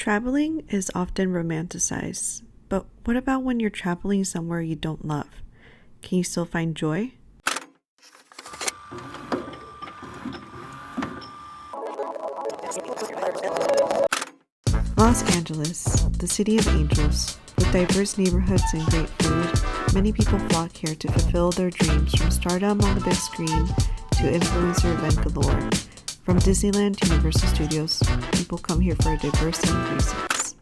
Traveling is often romanticized, but what about when you're traveling somewhere you don't love? Can you still find joy? Los Angeles, the city of angels, with diverse neighborhoods and great food, many people flock here to fulfill their dreams, from stardom on the big screen to influencer event galore. From Disneyland to Universal Studios, people come here for a diverse set of reasons.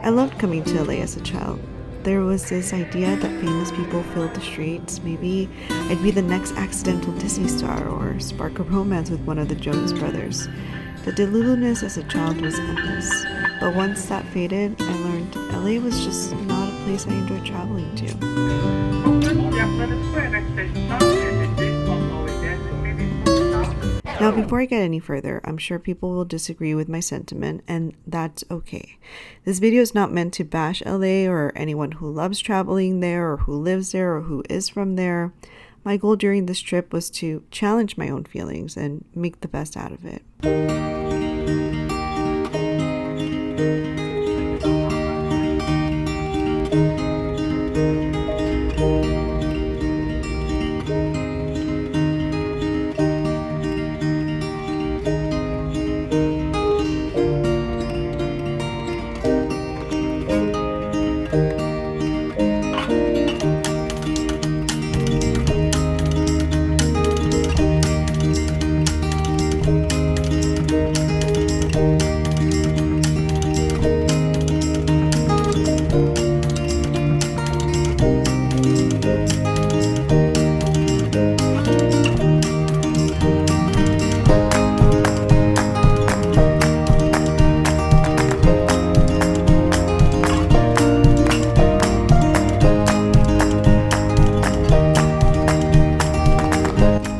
I loved coming to LA as a child. There was this idea that famous people filled the streets. Maybe I'd be the next accidental Disney star or spark a romance with one of the Jonas brothers. The deluluness as a child was endless. But once that faded, I learned LA was just not a place I enjoyed traveling to. Now, before I get any further, I'm sure people will disagree with my sentiment, and that's okay. This video is not meant to bash LA or anyone who loves traveling there or who lives there or who is from there. My goal during this trip was to challenge my own feelings and make the best out of it.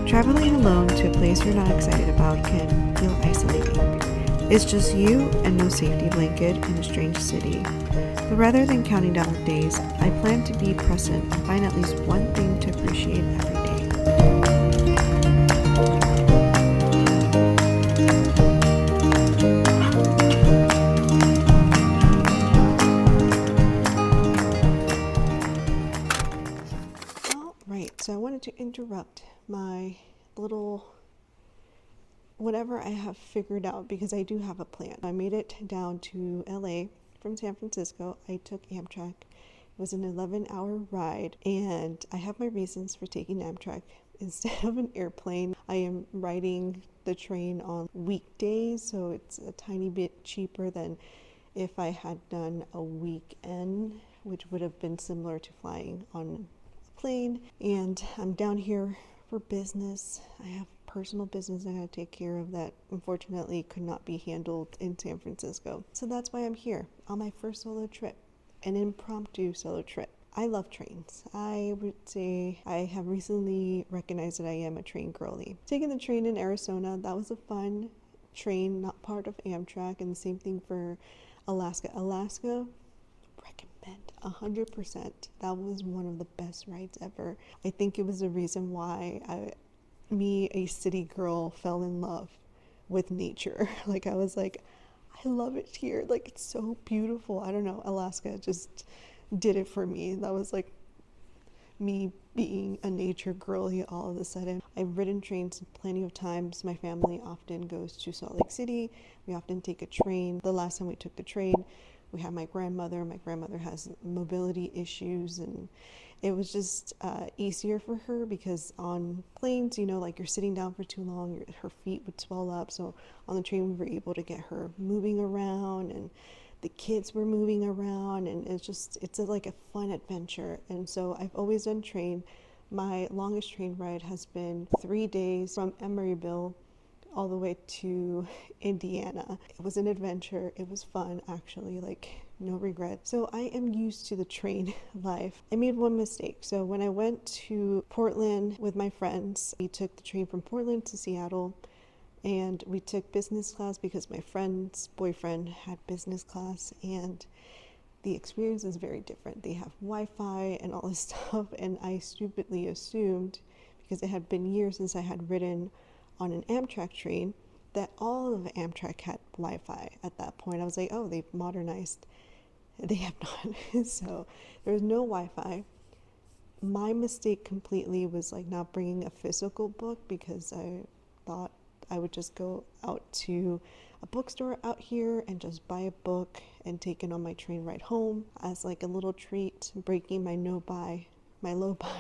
Traveling alone to a place you're not excited about can feel isolating. It's just you and no safety blanket in a strange city. But rather than counting down the days, I plan to be present and find at least one thing to appreciate every day. Alright, so I wanted to interrupt my little whatever I have figured out, because I do have a plan. I made it down to LA from San Francisco. I took Amtrak. It was an 11-hour ride, and I have my reasons for taking Amtrak instead of an airplane. I am riding the train on weekdays, so it's a tiny bit cheaper than if I had done a weekend, which would have been similar to flying on a plane. And I'm down here for business. I have personal business I gotta take care of that unfortunately could not be handled in San Francisco. So that's why I'm here on my first solo trip, an impromptu solo trip. I love trains. I would say I have recently recognized that I am a train girly. Taking the train in Arizona, that was a fun train, not part of Amtrak, and the same thing for Alaska. Alaska, recommend 100%. That was one of the best rides ever. I think it was the reason why a city girl, fell in love with nature. Like, I was like, I love it here. Like, it's so beautiful. I don't know. Alaska just did it for me. That was like me being a nature girly all of a sudden. I've ridden trains plenty of times. My family often goes to Salt Lake City. We often take a train. The last time we took the train, we had my grandmother. My grandmother has mobility issues, and it was just easier for her because on planes, you know, like you're sitting down for too long, her feet would swell up. So on the train, we were able to get her moving around, and the kids were moving around, and it's like a fun adventure. And so I've always done train. My longest train ride has been 3 days from Emeryville all the way to Indiana. It was an adventure. It was fun, actually, like no regret. So I am used to the train life. I made one mistake. So when I went to Portland with my friends, we took the train from Portland to Seattle. And we took business class because my friend's boyfriend had business class, and the experience is very different. They have Wi-Fi and all this stuff, and I stupidly assumed, because it had been years since I had ridden on an Amtrak train, that all of Amtrak had Wi-Fi at that point. I was like, oh, they've modernized. They have not. So there was no Wi-Fi. My mistake completely was like not bringing a physical book, because I thought I would just go out to a bookstore out here and just buy a book and take it on my train ride home as like a little treat, breaking my low buy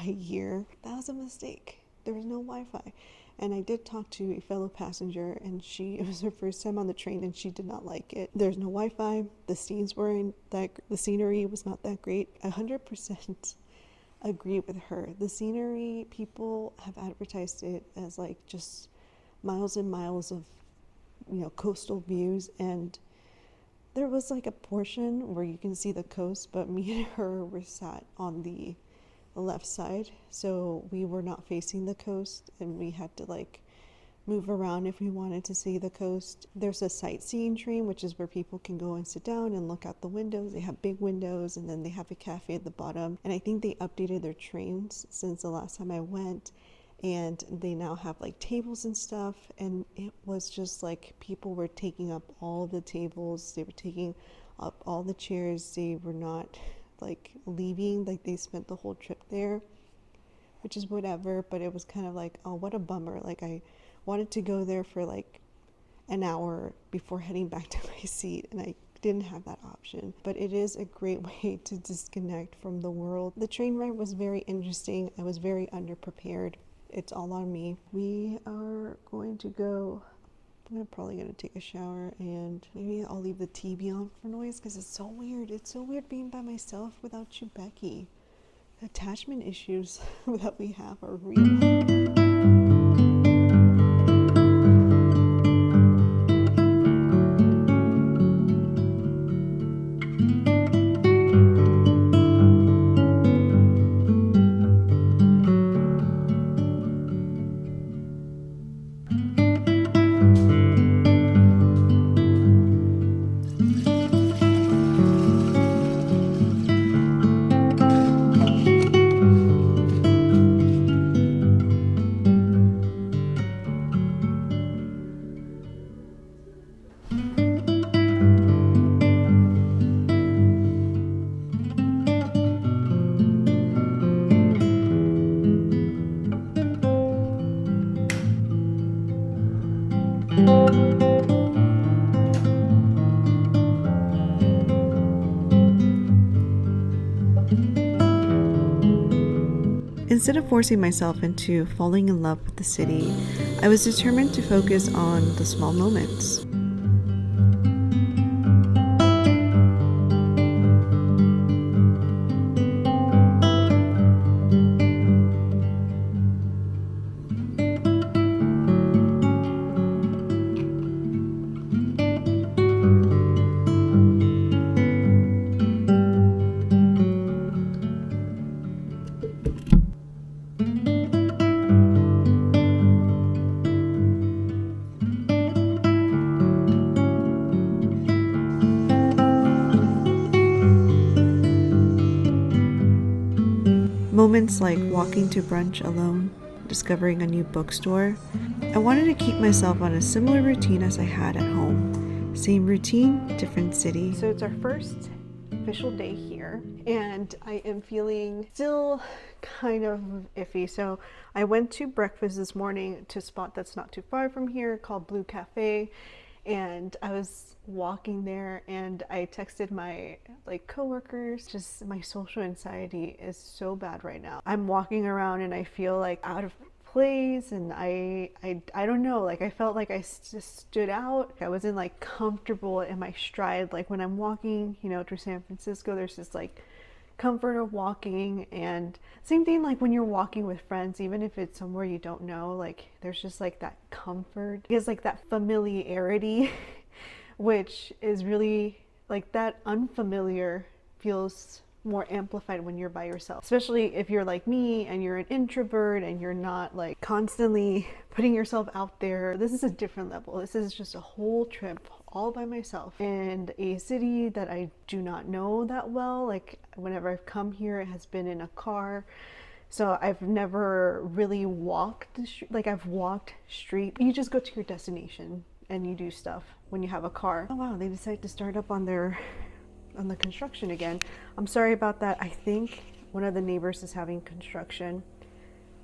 year. That was a mistake. There was no Wi-Fi. And I did talk to a fellow passenger, and it was her first time on the train, and she did not like it. There's no Wi-Fi. The scenery was not that great. 100% agree with her. The scenery, people have advertised it as like just miles and miles of, coastal views, and there was like a portion where you can see the coast, but me and her were sat on the left side, so we were not facing the coast, and we had to like move around if we wanted to see the coast. There's a sightseeing train, which is where people can go and sit down and look out the windows. They have big windows, and then they have a cafe at the bottom, and I think they updated their trains since the last time I went, and they now have like tables and stuff, and it was just like people were taking up all the tables, they were taking up all the chairs, they were not like leaving, like they spent the whole trip there, which is whatever, but it was kind of like, oh, what a bummer. Like I wanted to go there for like an hour before heading back to my seat, and I didn't have that option. But it is a great way to disconnect from the world. The train ride was very interesting. I was very underprepared. It's all on me. We are going to go, I'm probably going to take a shower, and maybe I'll leave the TV on for noise, because it's so weird. It's so weird being by myself without you, Becky. The attachment issues that we have are real. Instead of forcing myself into falling in love with the city, I was determined to focus on the small moments. Moments like walking to brunch alone, discovering a new bookstore. I wanted to keep myself on a similar routine as I had at home. Same routine, different city. So it's our first official day here, and I am feeling still kind of iffy. So I went to breakfast this morning to a spot that's not too far from here called Blu Cafe, and I was walking there, and I texted my coworkers. Just my social anxiety is so bad right now. I'm walking around and I feel like out of place, and I don't know, like I felt like I just stood out. I wasn't like comfortable in my stride. Like when I'm walking, through San Francisco, there's this like comfort of walking, and same thing like when you're walking with friends, even if it's somewhere you don't know, like there's just like that comfort. It's like that familiarity which is really like that unfamiliar feels more amplified when you're by yourself, especially if you're like me and you're an introvert and you're not like constantly putting yourself out there. This is a different level. This is just a whole trip all by myself in a city that I do not know that well. Like whenever I've come here, it has been in a car. So I've never really walked the street. Like I've walked street. You just go to your destination and you do stuff when you have a car. Oh wow, they decided to start up on the construction again. I'm sorry about that. I think one of the neighbors is having construction.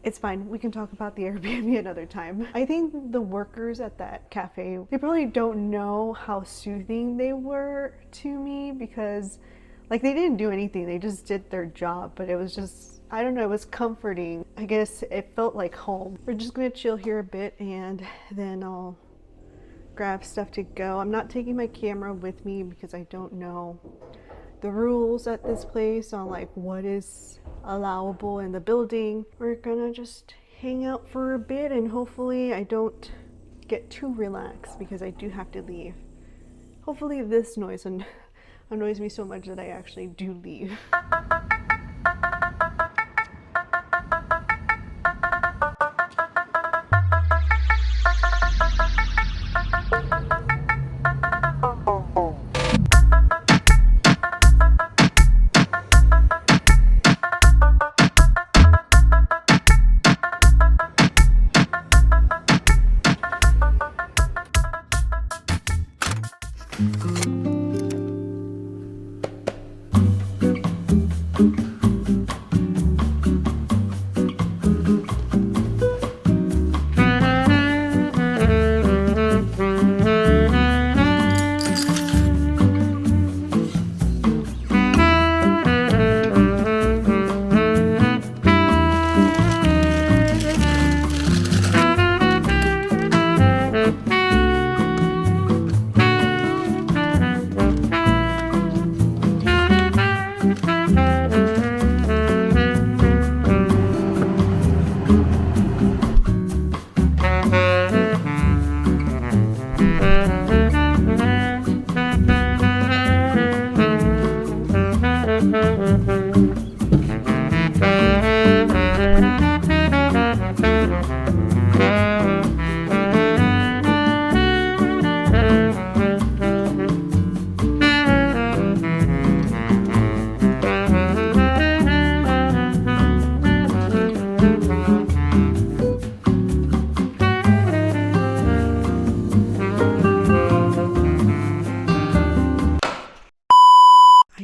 It's fine. We can talk about the Airbnb another time. I think the workers at that cafe, they probably don't know how soothing they were to me, because like they didn't do anything. They just did their job, but it was just, I don't know, it was comforting. I guess it felt like home. We're just gonna chill here a bit and then I'll grab stuff to go. I'm not taking my camera with me because I don't know the rules at this place on like what is allowable in the building. We're gonna just hang out for a bit and hopefully I don't get too relaxed because I do have to leave. Hopefully this noise annoys me so much that I actually do leave.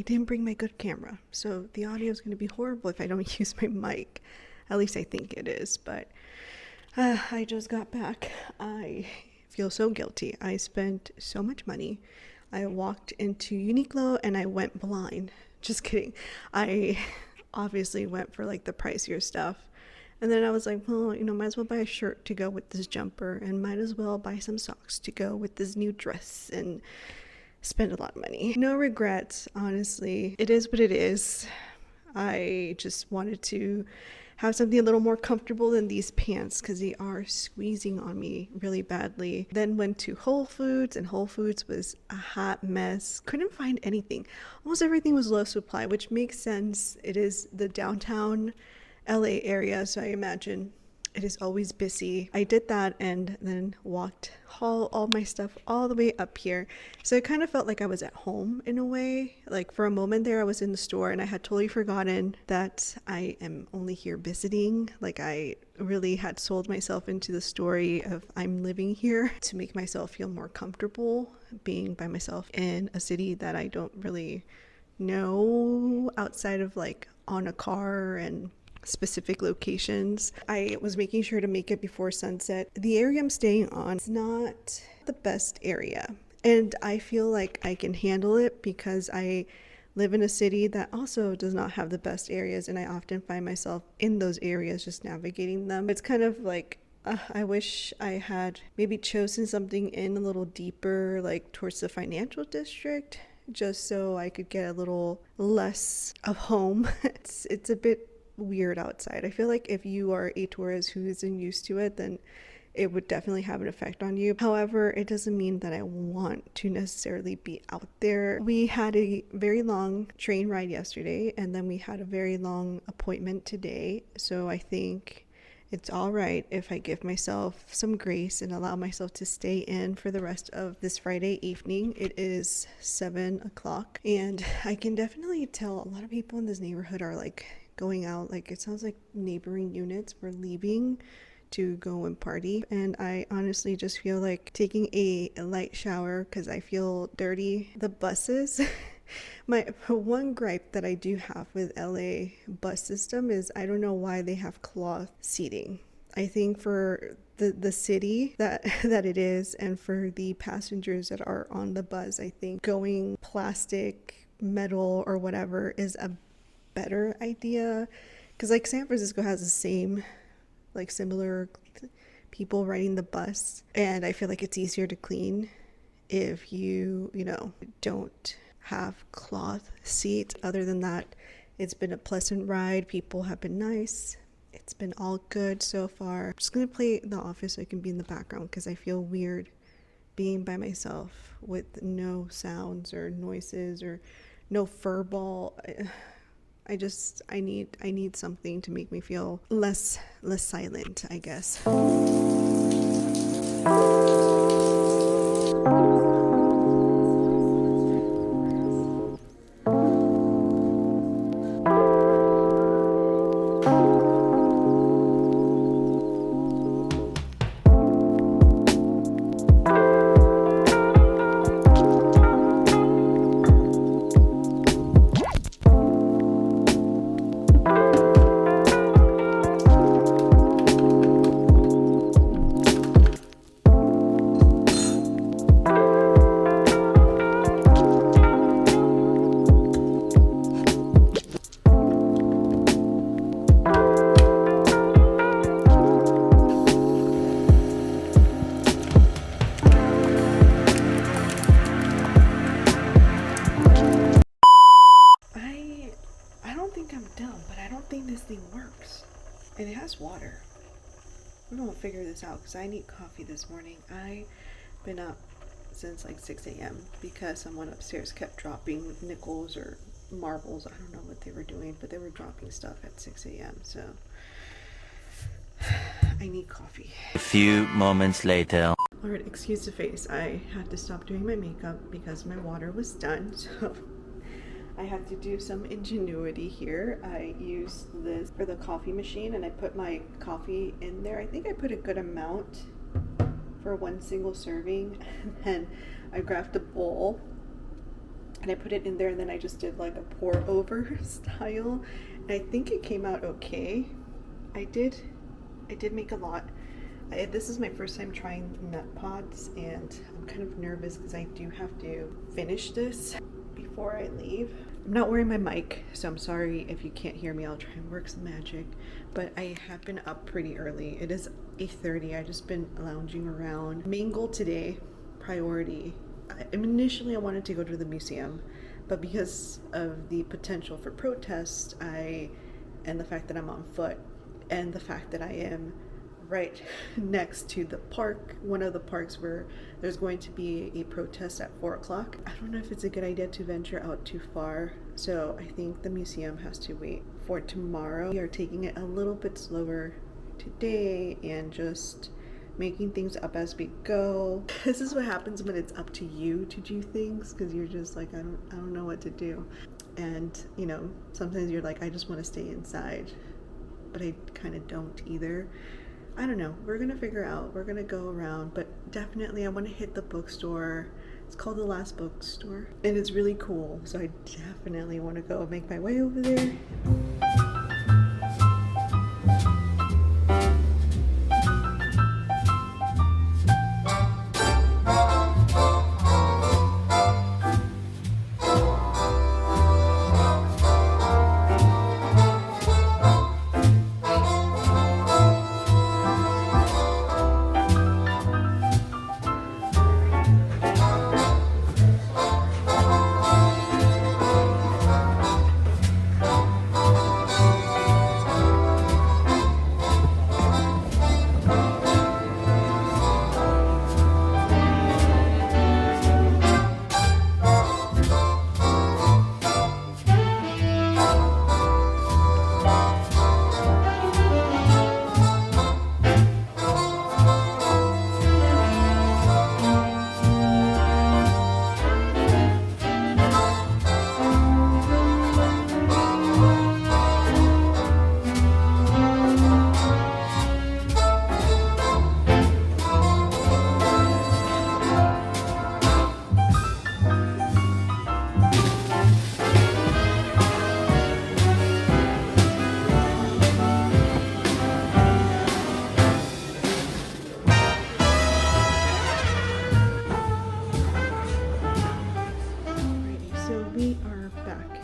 Didn't bring my good camera, so the audio is going to be horrible if I don't use my mic. At least I think it is, but I just got back. I feel so guilty. I spent so much money. I walked into Uniqlo and I went blind. Just kidding. I obviously went for like the pricier stuff, and then I was like, well, you know, might as well buy a shirt to go with this jumper, and might as well buy some socks to go with this new dress, and spend a lot of money. No regrets, honestly. It is what it is. I just wanted to have something a little more comfortable than these pants because they are squeezing on me really badly. Then went to Whole Foods, and Whole Foods was a hot mess. Couldn't find anything. Almost everything was low supply, which makes sense. It is the downtown LA area, so I imagine it is always busy. I did that and then haul all my stuff all the way up here. So it kind of felt like I was at home in a way. Like for a moment there, I was in the store and I had totally forgotten that I am only here visiting. Like I really had sold myself into the story of I'm living here to make myself feel more comfortable being by myself in a city that I don't really know outside of like on a car and specific locations. I was making sure to make it before sunset. The area I'm staying on is not the best area, and I feel like I can handle it because I live in a city that also does not have the best areas, and I often find myself in those areas just navigating them. It's kind of like I wish I had maybe chosen something in a little deeper, like towards the financial district, just so I could get a little less of home. It's a bit weird outside. I feel like if you are a tourist who isn't used to it, then it would definitely have an effect on you. However, it doesn't mean that I want to necessarily be out there. We had a very long train ride yesterday, and then we had a very long appointment today. So I think it's all right if I give myself some grace and allow myself to stay in for the rest of this Friday evening. It is 7 o'clock, and I can definitely tell a lot of people in this neighborhood are like going out. Like, it sounds like neighboring units were leaving to go and party, and I honestly just feel like taking a light shower because I feel dirty. The buses my one gripe that I do have with LA bus system is I don't know why they have cloth seating. I think for the city that it is, and for the passengers that are on the bus, I think going plastic, metal, or whatever is a better idea, because like San Francisco has the same, like, similar people riding the bus, and I feel like it's easier to clean if you don't have cloth seats. Other than that, it's been a pleasant ride. People have been nice. It's been all good so far. I'm just gonna play The Office so I can be in the background because I feel weird being by myself with no sounds or noises or no fur ball. I need something to make me feel less silent, I guess. And it has water. I'm gonna figure this out because I need coffee this morning. I've been up since like 6 a.m. because someone upstairs kept dropping nickels or marbles. I don't know what they were doing, but they were dropping stuff at 6 a.m. So I need coffee. A few moments later. Alright, excuse the face. I had to stop doing my makeup because my water was done. So I had to do some ingenuity here. I used this for the coffee machine and I put my coffee in there. I think I put a good amount for one single serving. And then I grabbed a bowl and I put it in there, and then I just did like a pour over style. And I think it came out okay. I did make a lot. This is my first time trying nut pods, and I'm kind of nervous because I do have to finish this before I leave. I'm not wearing my mic, so I'm sorry if you can't hear me. I'll try and work some magic. But I have been up pretty early. It is 8:30. I've just been lounging around. Main goal today, priority. Initially I wanted to go to the museum, but because of the potential for protest, and the fact that I'm on foot, and the fact that I am right next to the park, one of the parks where there's going to be a protest at 4 o'clock. I don't know if it's a good idea to venture out too far, so I think the museum has to wait for tomorrow. We are taking it a little bit slower today and just making things up as we go. This is what happens when it's up to you to do things, because you're just like, I don't know what to do. And sometimes you're like, I just want to stay inside, but I kind of don't either. I don't know. We're gonna figure out. We're gonna go around, but definitely I want to hit the bookstore. It's called the Last Bookstore, and it's really cool. So I definitely want to go make my way over there.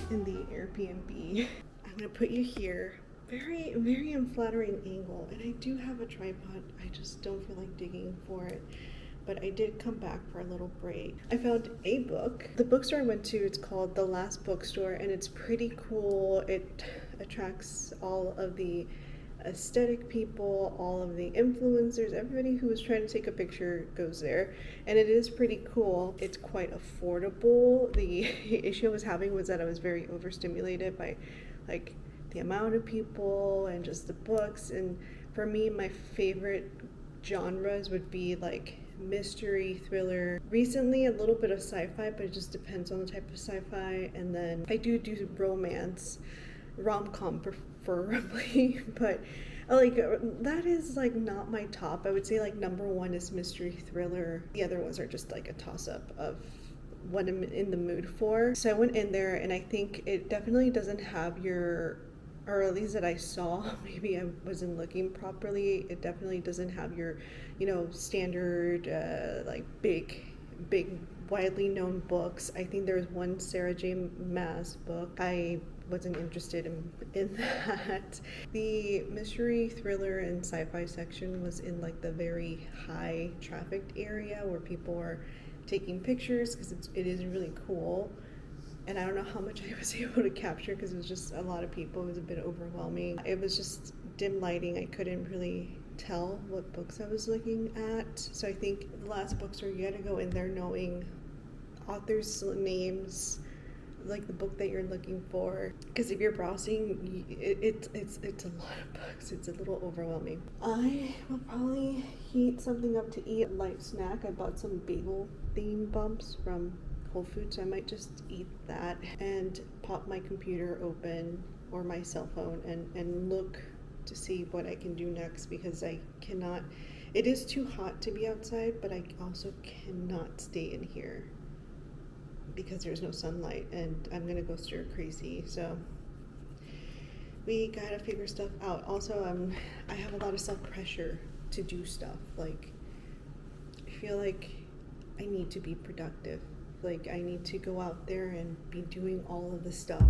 in the Airbnb. I'm gonna put you here. Very, very unflattering angle. And I do have a tripod. I just don't feel like digging for it. But I did come back for a little break. I found a book. The bookstore I went to, it's called the Last Bookstore, and it's pretty cool. It attracts all of the aesthetic people, all of the influencers, everybody who is trying to take a picture goes there, and it is pretty cool. It's quite affordable. The issue I was having was that I was very overstimulated by like the amount of people and just the books, and for me my favorite genres would be like mystery, thriller, recently a little bit of sci-fi, but it just depends on the type of sci-fi, and then I do romance, rom-com preferably, but like that is like not my top. I would say like number one is mystery, thriller. The other ones are just like a toss-up of what I'm in the mood for. So I went in there, and I think it definitely doesn't have your, or at least that I saw, maybe I wasn't looking properly, it definitely doesn't have your, you know, standard like big widely known books. I think there's one Sarah J Maas book. I wasn't interested in that. The mystery, thriller, and sci-fi section was in like the very high trafficked area where people are taking pictures, because it is really cool. And I don't know how much I was able to capture because it was just a lot of people. It was a bit overwhelming. It was just dim lighting. I couldn't really tell what books I was looking at. So I think the Last Bookstore, you gotta go in there knowing authors' names, like the book that you're looking for. Because if you're browsing, it's a lot of books. It's a little overwhelming. I will probably heat something up to eat, a light snack. I bought some bagel theme bumps from Whole Foods, so I might just eat that and pop my computer open or my cell phone and look to see what I can do next, because I cannot, it is too hot to be outside, but I also cannot stay in here because there's no sunlight and I'm gonna go stir crazy. So we gotta figure stuff out. Also, I have a lot of self-pressure to do stuff. Like, I feel like I need to be productive. Like, I need to go out there and be doing all of the stuff.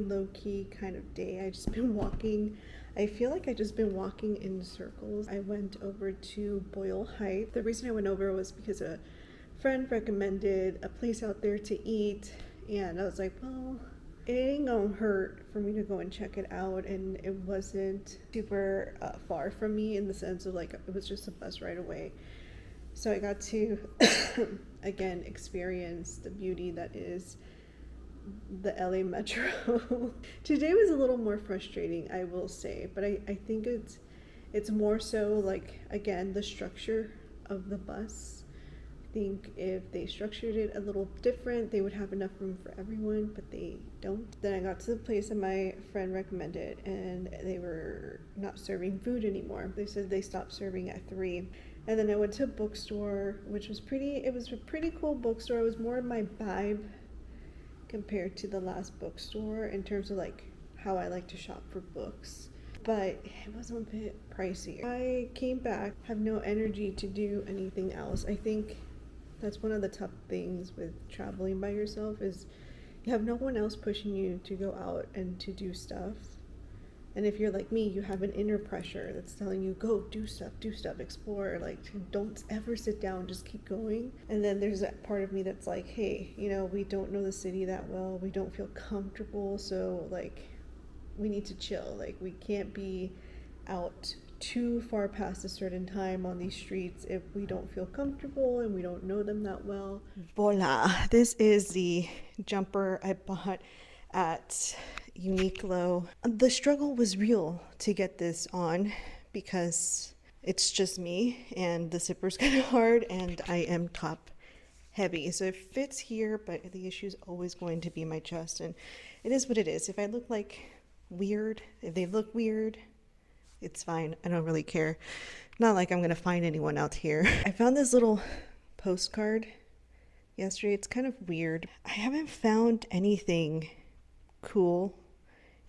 Low-key kind of day. I just been walking. I feel like I just been walking in circles. I went over to Boyle Heights. The reason I went over was because a friend recommended a place out there to eat, and I was like, well, it ain't gonna hurt for me to go and check it out. And it wasn't super far from me, in the sense of like it was just a bus ride away. So I got to again experience the beauty that is the LA Metro. Today was a little more frustrating, I will say, but I think it's more so like, again, the structure of the bus. I think if they structured it a little different, they would have enough room for everyone, but they don't. Then I got to the place that my friend recommended, and they were not serving food anymore. They said they stopped serving at 3. And then I went to a bookstore, which was it was a pretty cool bookstore. It was more my vibe compared to the Last Bookstore in terms of like how I like to shop for books. but it was a bit pricey. I came back, have no energy to do anything else. I think that's one of the tough things with traveling by yourself is you have no one else pushing you to go out and to do stuff. And if you're like me, you have an inner pressure that's telling you, go do stuff, explore, like don't ever sit down, just keep going. And then there's that part of me that's like, hey, you know, we don't know the city that well, we don't feel comfortable, so like we need to chill. Like we can't be out too far past a certain time on these streets if we don't feel comfortable and we don't know them that well. Voila, this is the jumper I bought at Uniqlo. The struggle was real to get this on because it's just me and the zipper's kind of hard and I am top heavy, so it fits here, but the issue is always going to be my chest, and it is what it is. If I look like weird, if they look weird, it's fine. I don't really care. Not like I'm gonna find anyone out here. I found this little postcard yesterday. It's kind of weird. I haven't found anything cool,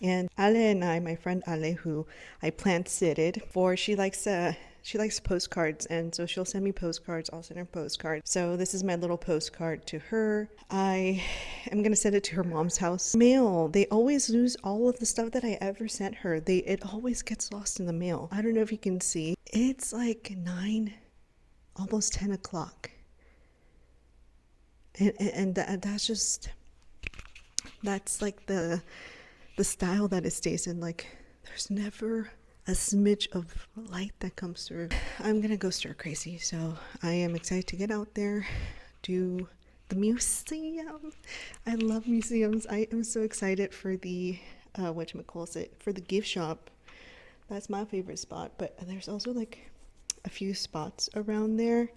and Ale and I, my friend Ale, who I plant sitted for, she likes postcards, and so she'll send me postcards. I'll send her postcards. So this is my little postcard to her. I am gonna send it to her mom's house. Mail, they always lose all of the stuff that I ever sent her. It always gets lost in the mail. I don't know if you can see, it's like 9, almost 10 o'clock, and that's like the style that it stays in. Like there's never a smidge of light that comes through. I'm gonna go stir crazy, so I am excited to get out there, do the museum. I love museums. I am so excited for the for the gift shop. That's my favorite spot, but there's also like a few spots around there,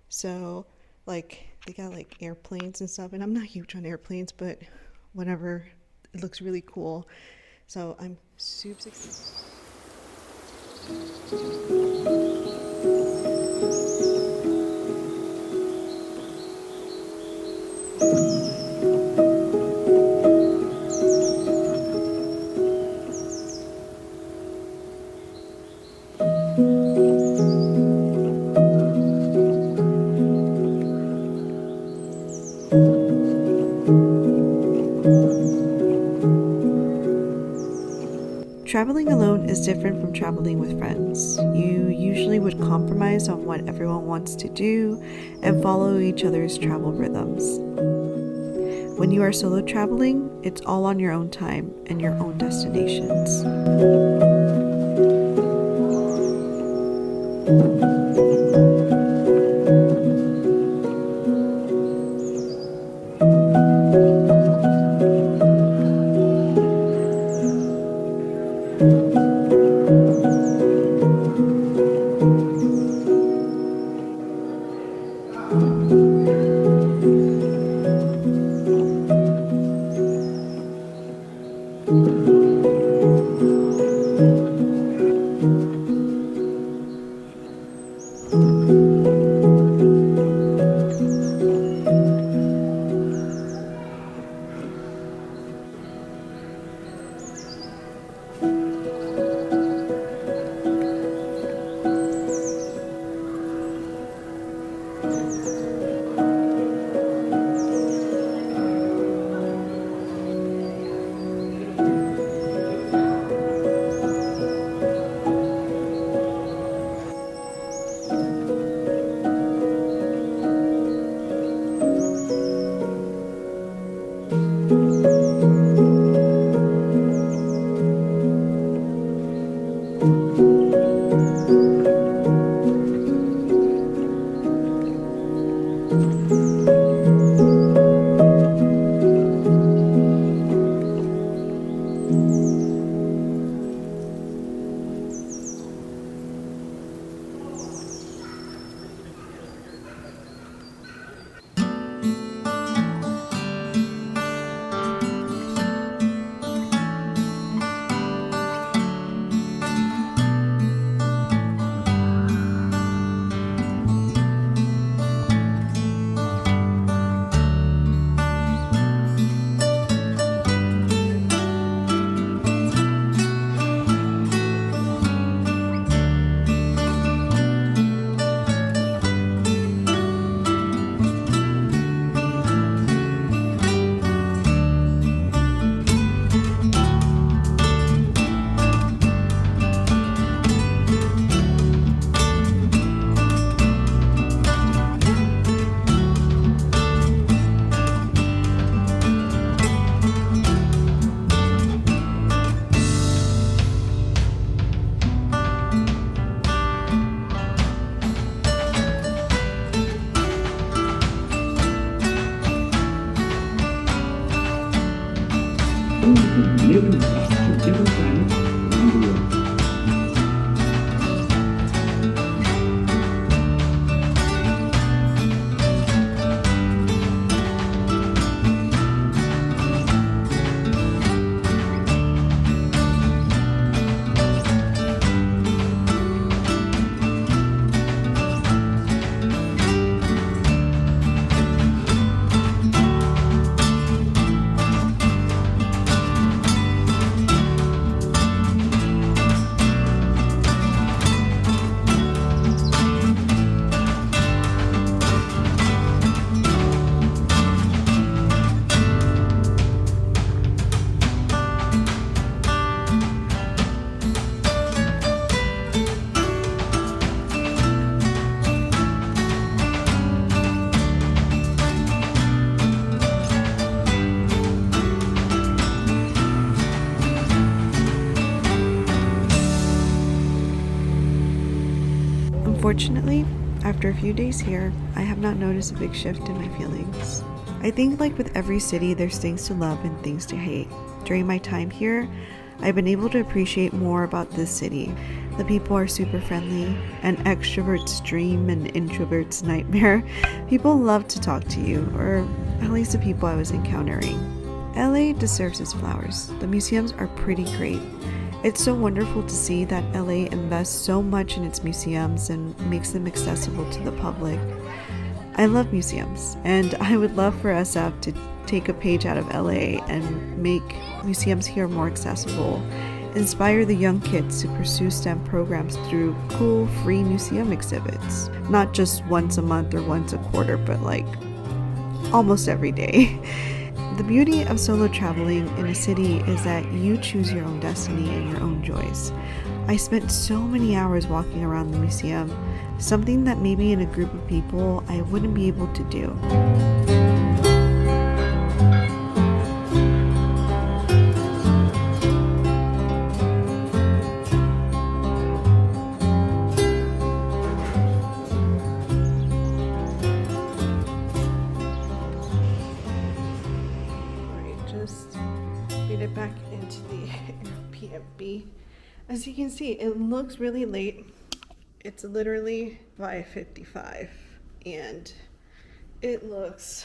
so like they got like airplanes and stuff, and I'm not huge on airplanes, but whatever, it looks really cool, so I'm super excited. Traveling alone is different from traveling with friends. You usually would compromise on what everyone wants to do and follow each other's travel rhythms. When you are solo traveling, it's all on your own time and your own destinations. living stock from different planets around the world. Unfortunately, after a few days here, I have not noticed a big shift in my feelings. I think like with every city, there's things to love and things to hate. During my time here, I've been able to appreciate more about this city. The people are super friendly, an extrovert's dream and introvert's nightmare. People love to talk to you, or at least the people I was encountering. LA deserves its flowers. The museums are pretty great. It's so wonderful to see that LA invests so much in its museums and makes them accessible to the public. I love museums, and I would love for SF to take a page out of LA and make museums here more accessible, inspire the young kids to pursue STEM programs through cool free museum exhibits, not just once a month or once a quarter, but like almost every day. The beauty of solo traveling in a city is that you choose your own destiny and your own joys. I spent so many hours walking around the museum, something that maybe in a group of people I wouldn't be able to do. Back into the Airbnb. As you can see, it looks really late. It's literally 5:55 and it looks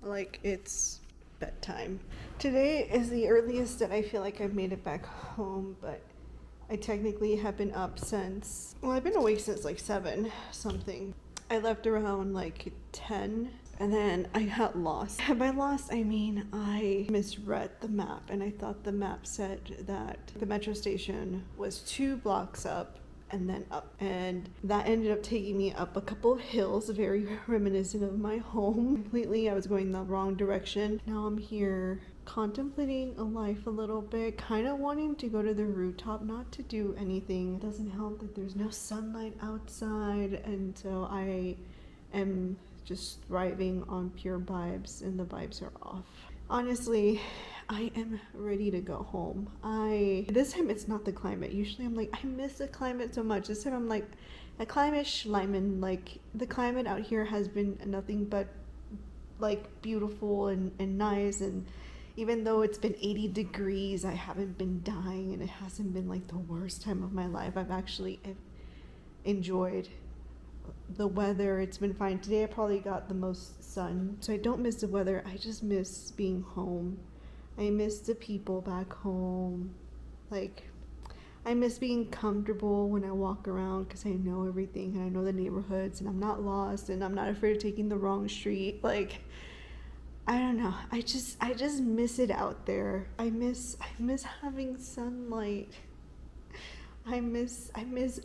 like it's bedtime. Today is the earliest that I feel like I've made it back home, but I technically have been up since, well, I've been awake since like 7 something. I left around like 10. And then I got lost. And by lost, I mean I misread the map, and I thought the map said that the metro station was 2 blocks up and then up. And that ended up taking me up a couple of hills, very reminiscent of my home. Completely, I was going the wrong direction. Now I'm here contemplating a life a little bit, kind of wanting to go to the rooftop, not to do anything. It doesn't help that there's no sunlight outside, and so I am just thriving on pure vibes, and the vibes are off. Honestly, I am ready to go home. This time it's not the climate. Usually I'm like, I miss the climate so much. This time I'm like, a climate schleiman. Like, the climate out here has been nothing but like beautiful and nice, and even though it's been 80 degrees, I haven't been dying, and it hasn't been like the worst time of my life. I've actually enjoyed the weather. It's been fine. Today I probably got the most sun, so I don't miss the weather. I just miss being home. I miss the people back home. Like, I miss being comfortable when I walk around because I know everything and I know the neighborhoods and I'm not lost and I'm not afraid of taking the wrong street. Like, I don't know. I just miss it out there. I miss having sunlight. I miss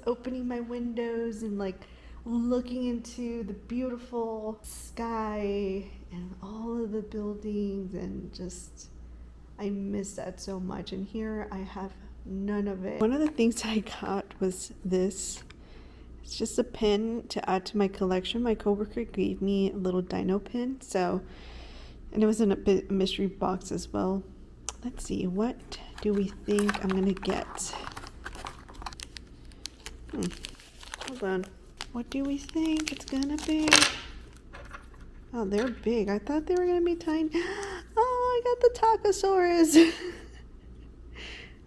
opening my windows and like looking into the beautiful sky and all of the buildings, and just I miss that so much. And here I have none of it. One of the things I got was this. It's just a pin to add to my collection. My coworker gave me a little dino pin, and it was in a mystery box as well. Let's see, what do we think I'm gonna get? Hold on. What do we think it's gonna be? Oh, they're big. I thought they were gonna be tiny. Oh, I got the Tacosaurus.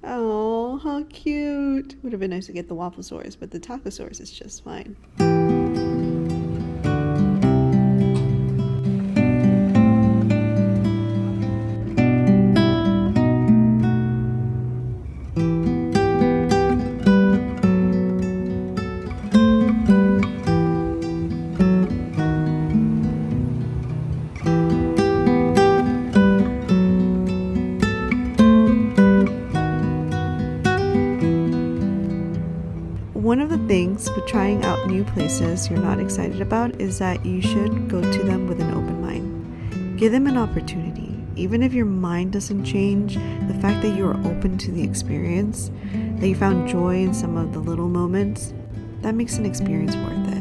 Oh, how cute. Would have been nice to get the waffle source, but the taco source is just fine. One of the things with trying out new places you're not excited about is that you should go to them with an open mind. Give them an opportunity. Even if your mind doesn't change, the fact that you are open to the experience, that you found joy in some of the little moments, that makes an experience worth it.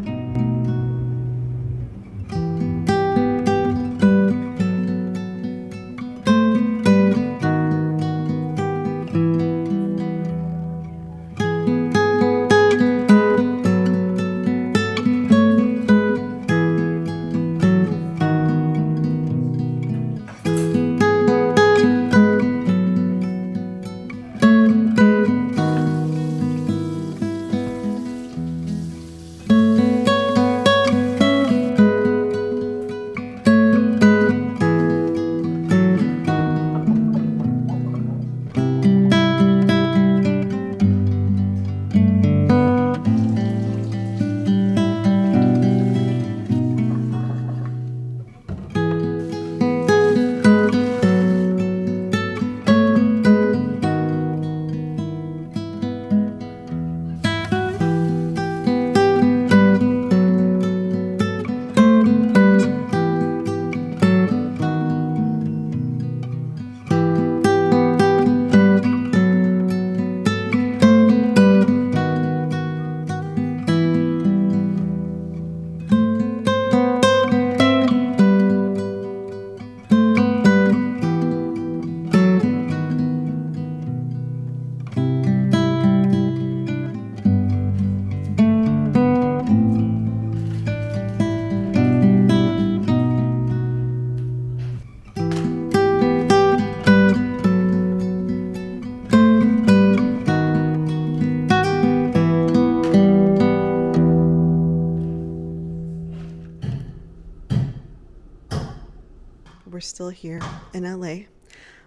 We're still here in LA.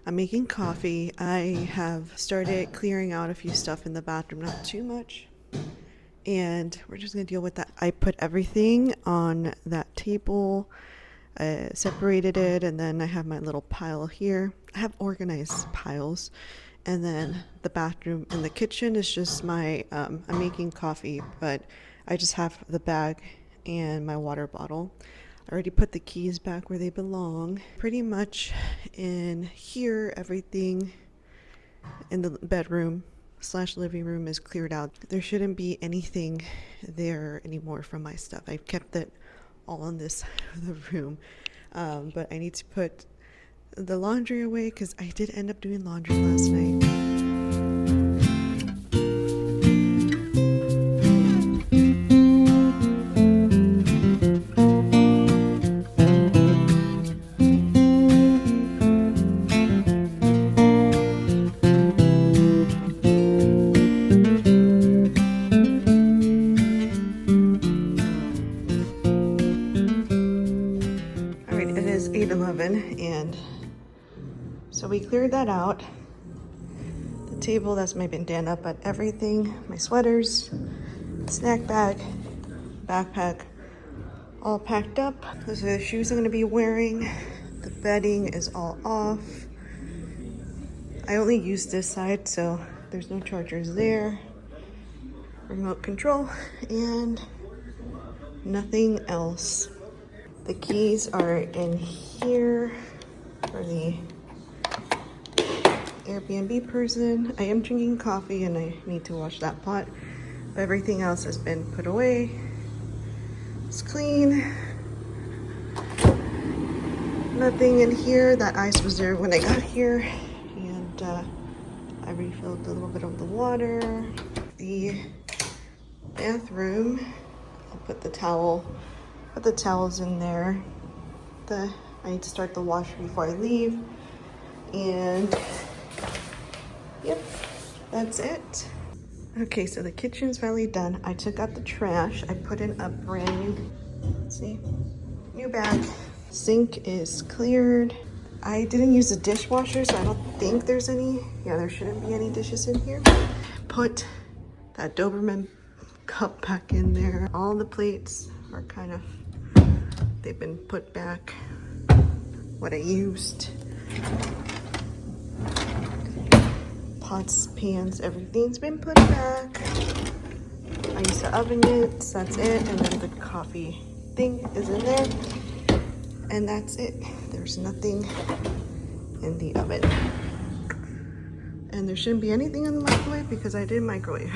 I'm making coffee. I have started clearing out a few stuff in the bathroom, not too much. And we're just gonna deal with that. I put everything on that table, separated it, and then I have my little pile here. I have organized piles. And then the bathroom and the kitchen is just my, I'm making coffee, but I just have the bag and my water bottle. I already put the keys back where they belong. Pretty much in here, everything in the bedroom / living room is cleared out. There shouldn't be anything there anymore from my stuff. I've kept it all on this side of the room. But I need to put the laundry away because I did end up doing laundry last night. And so we cleared that out. The table, that's my bandana, but everything, my sweaters, snack bag, backpack, all packed up. Those are the shoes I'm going to be wearing. The bedding is all off. I only use this side, so there's no chargers there. Remote control and nothing else. The keys are in here for the Airbnb person. I am drinking coffee and I need to wash that pot. But everything else has been put away. It's clean. Nothing in here. That ice was there when I got here. And I refilled a little bit of the water. The bathroom, I'll put the towels in there. I need to start the washer before I leave. And yep, that's it. Okay, so the kitchen's finally done. I took out the trash. I put in a brand new, let's see, new bag. Sink is cleared. I didn't use the dishwasher, so I don't think there's any. Yeah, there shouldn't be any dishes in here. Put that Doberman cup back in there. All the plates are kind of, they've been put back. What I used. Pots, pans, everything's been put back. I used the oven mitts, that's it. And then the coffee thing is in there. And that's it. There's nothing in the oven. And there shouldn't be anything in the microwave because I did microwave.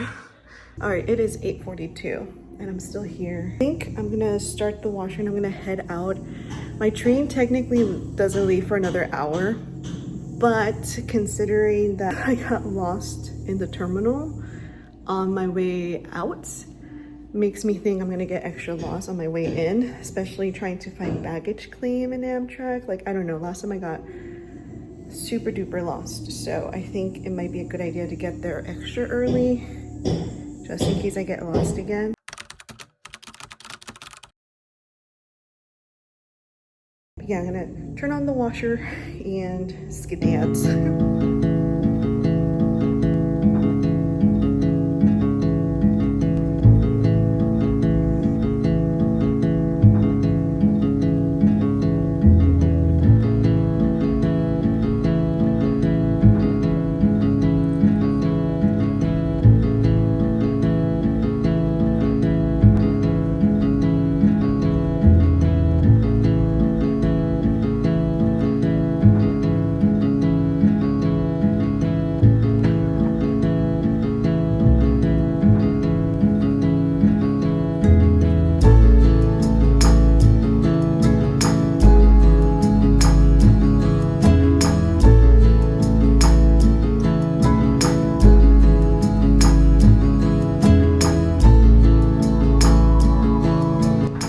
All right, it is 8:42 and I'm still here. I think I'm gonna start the washer and I'm gonna head out. My train technically doesn't leave for another hour, but considering that I got lost in the terminal on my way out, makes me think I'm gonna get extra lost on my way in, especially trying to find baggage claim in Amtrak. Like, I don't know, last time I got super duper lost. So I think it might be a good idea to get there extra early, just in case I get lost again. Yeah, I'm gonna turn on the washer and skidance.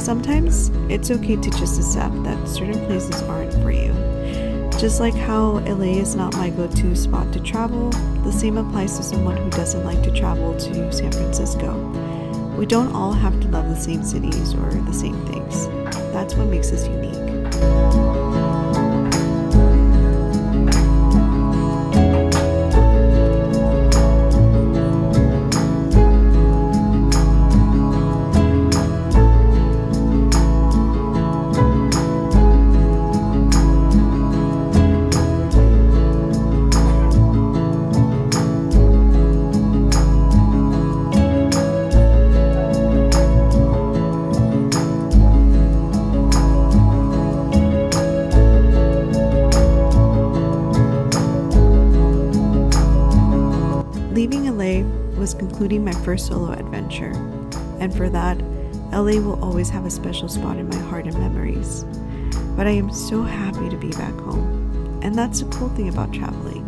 Sometimes it's okay to just accept that certain places aren't for you. Just like how LA is not my go-to spot to travel, the same applies to someone who doesn't like to travel to San Francisco. We don't all have to love the same cities or the same things. That's what makes us unique. Leaving LA was concluding my first solo adventure, and for that, LA will always have a special spot in my heart and memories. But I am so happy to be back home, and that's the cool thing about traveling.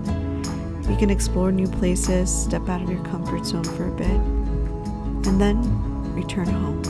You can explore new places, step out of your comfort zone for a bit, and then return home.